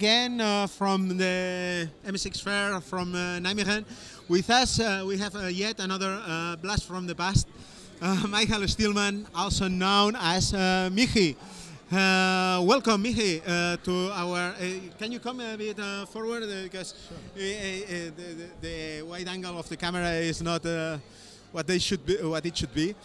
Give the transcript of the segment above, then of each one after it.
again from the MSX Fair from Nijmegen. With us, we have yet another blast from the past. Michael Stellman, also known as Michi. Welcome, Michi, to our. Can you come a bit forward because the wide angle of the camera is not what it should be.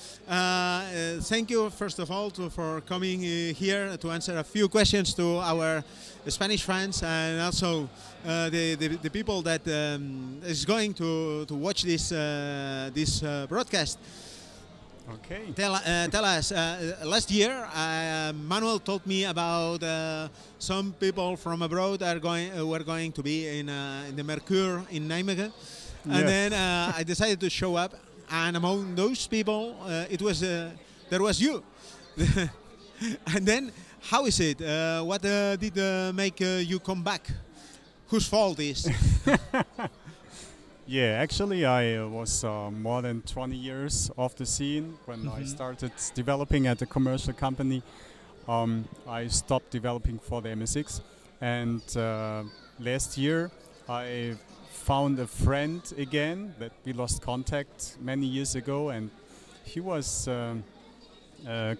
Thank you, first of all, for coming here to answer a few questions to our Spanish fans and also the people that is going to watch this broadcast. Okay. Tell us. Last year, Manuel told me about some people from abroad were going to be in the Mercure in Nimega, and then I decided to show up. And among those people, there was you. And then, how is it? What did make you come back? Whose fault is? Yeah, actually, I was more than 20 years off the scene when I started developing at a commercial company. I stopped developing for the MSX, and last year I found a friend again that we lost contact many years ago, and he was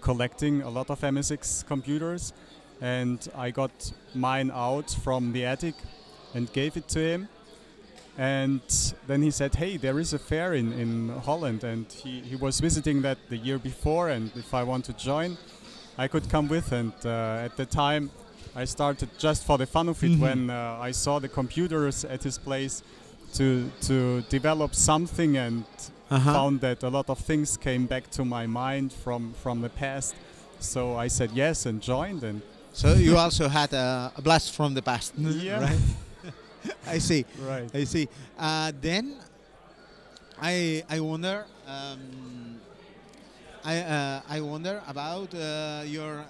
collecting a lot of MSX computers, and I got mine out from the attic and gave it to him. And then he said, hey, there is a fair in Holland, and he was visiting that the year before, and if I want to join, I could come with. And at the time, I started just for the fun of it when I saw the computers at his place to develop something, and found that a lot of things came back to my mind from the past. So I said yes and joined. And so you also had a blast from the past. Yeah. Right? I see. Right. I see. Then I wonder. I wonder about your.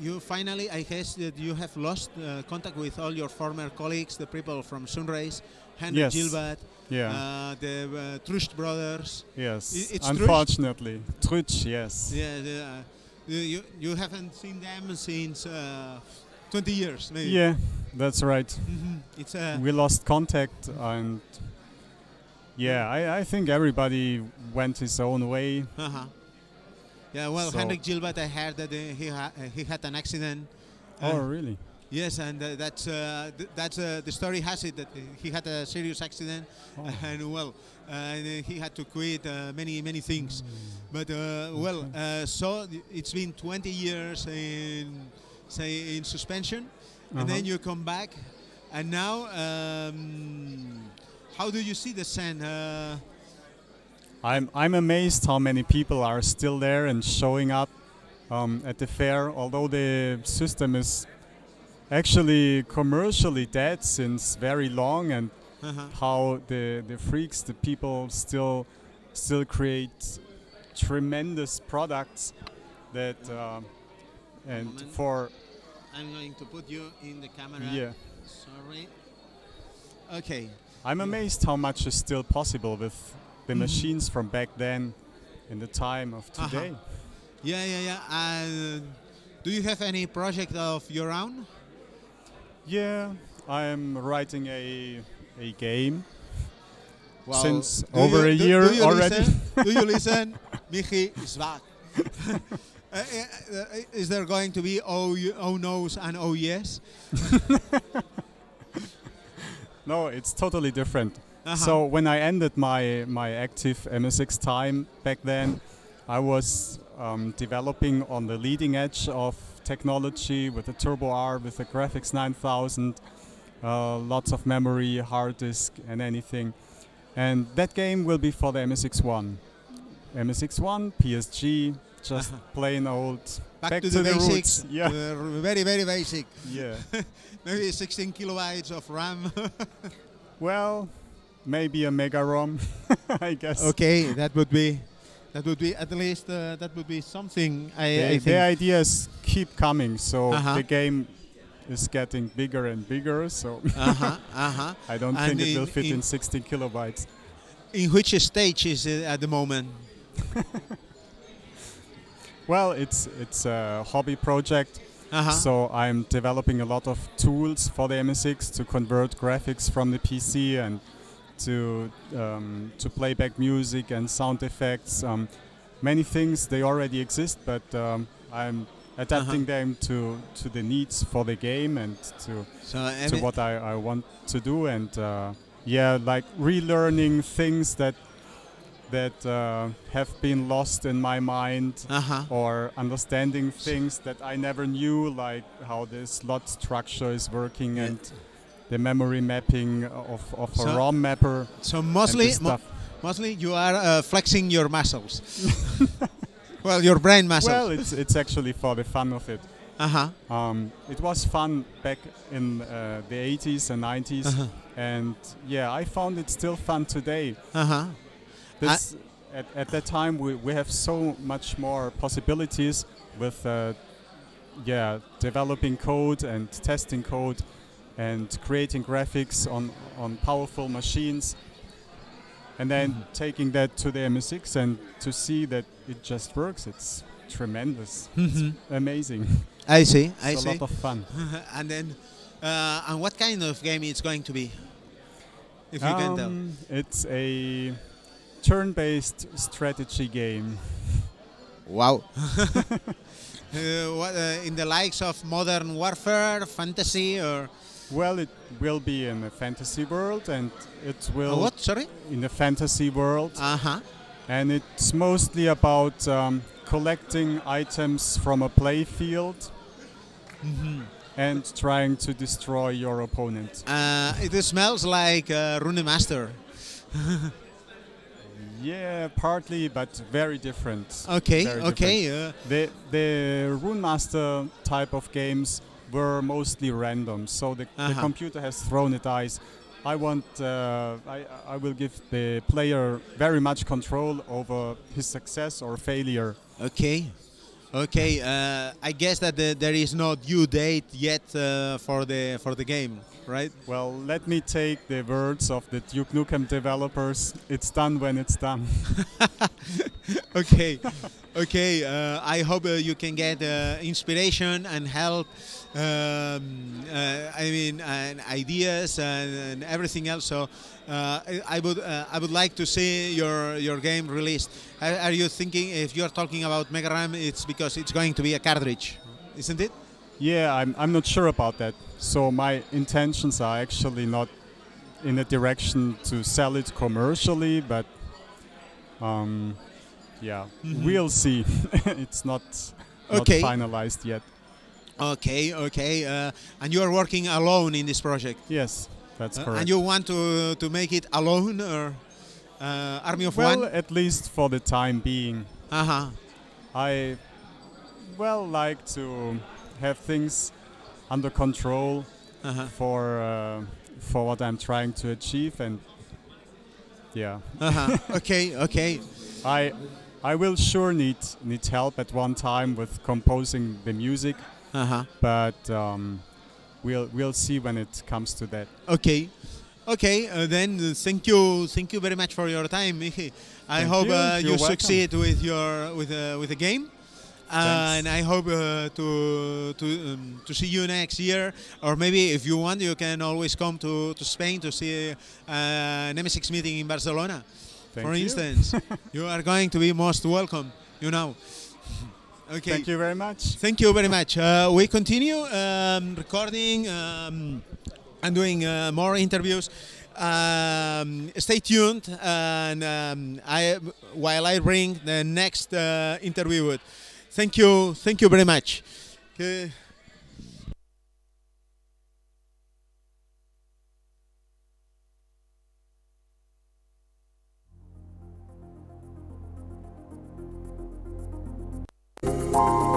You finally, I guess that you have lost contact with all your former colleagues, the people from Sunrays, Henrik Gilbert, the Trust brothers. Yes, It's unfortunately. Trutsch, yes. Yeah, you haven't seen them since 20 years, maybe. Yeah, that's right. It's we lost contact, and I think everybody went his own way. Yeah, well, So Henrik Gilbert, I heard that he had an accident. Oh, really? Yes, and that's the story has it that he had a serious accident, and well, he had to quit many things. But so it's been 20 years in suspension, and then you come back, and now how do you see the scene? I'm amazed how many people are still there and showing up at the fair, although the system is actually commercially dead since very long, and how the freaks, the people still create tremendous products that and for. I'm going to put you in the camera. Yeah. Sorry. Okay. I'm amazed how much is still possible with the machines from back then in the time of today. Yeah. Do you have any project of your own? Yeah, I'm writing a game since do over a year already. Do you listen? Michi is back. Is there going to be oh no's and oh yes? No, it's totally different. So when I ended my active MSX time back then, I was developing on the leading edge of technology with the Turbo R, with the Graphics 9000, lots of memory, hard disk, and anything. And that game will be for the MSX1. MSX1, PSG, just plain old. Back to the basics. Roots. Yeah. Very basic. Yeah. Maybe 16 kilobytes of RAM. Well, maybe a Mega ROM, I guess. Okay, that would be at least that would be something. I think. The ideas keep coming, so the game is getting bigger and bigger. So I don't think it will fit in 16 kilobytes. In which stage is it at the moment? Well, it's a hobby project. So I'm developing a lot of tools for the MSX to convert graphics from the PC and to play back music and sound effects. Many things, they already exist, but I'm adapting them to the needs for the game and to what I want to do, and yeah, like relearning things that have been lost in my mind, or understanding things that I never knew, like how the slot structure is working and the memory mapping of a ROM mapper. So mostly you are flexing your muscles. Well, your brain muscles. Well, it's actually for the fun of it. It was fun back in the 80s and 90s, and yeah, I found it still fun today. At that time, we have so much more possibilities with developing code and testing code and creating graphics on powerful machines, and then taking that to the MSX and to see that it just works. It's tremendous. It's amazing. I see. It's a lot of fun. And then, and what kind of game it's going to be, if you can tell? It's a turn-based strategy game. Wow. What, in the likes of Modern Warfare, fantasy, or? Well, it will be in a fantasy world, and it will. What? Sorry? In a fantasy world. And it's mostly about collecting items from a play field and trying to destroy your opponent. It smells like Rune Master. Yeah, partly, but very different. Okay, very okay. The Rune Master type of games were mostly random, so the computer has thrown a dice. I will give the player very much control over his success or failure. Okay, okay. I guess that there is no due date yet for the game, right? Well, let me take the words of the Duke Nukem developers. It's done when it's done. Okay, okay. I hope you can get inspiration and help. I mean, and ideas and everything else. So I would like to see your game released. Are you thinking, if you are talking about Mega RAM, it's because it's going to be a cartridge, isn't it? Yeah, I'm not sure about that. So my intentions are actually not in a direction to sell it commercially, but yeah, we'll see. It's not finalized yet. Okay, okay. And you are working alone in this project? Yes, that's correct. And you want to make it alone, or Army of One? One? Well, at least for the time being. I like to have things under control for what I'm trying to achieve, and yeah. Okay, okay. I will sure need help at one time with composing the music. But we'll see when it comes to that. Okay, okay. Then thank you very much for your time, Michi. I hope you succeed with the game, and I hope to see you next year, or maybe if you want, you can always come to Spain to see an MSX meeting in Barcelona. For instance, you are going to be most welcome. You know. Okay. Thank you very much. Thank you very much. We continue recording and doing more interviews. Stay tuned, and while I bring the next interview. Thank you very much. Okay. Bye.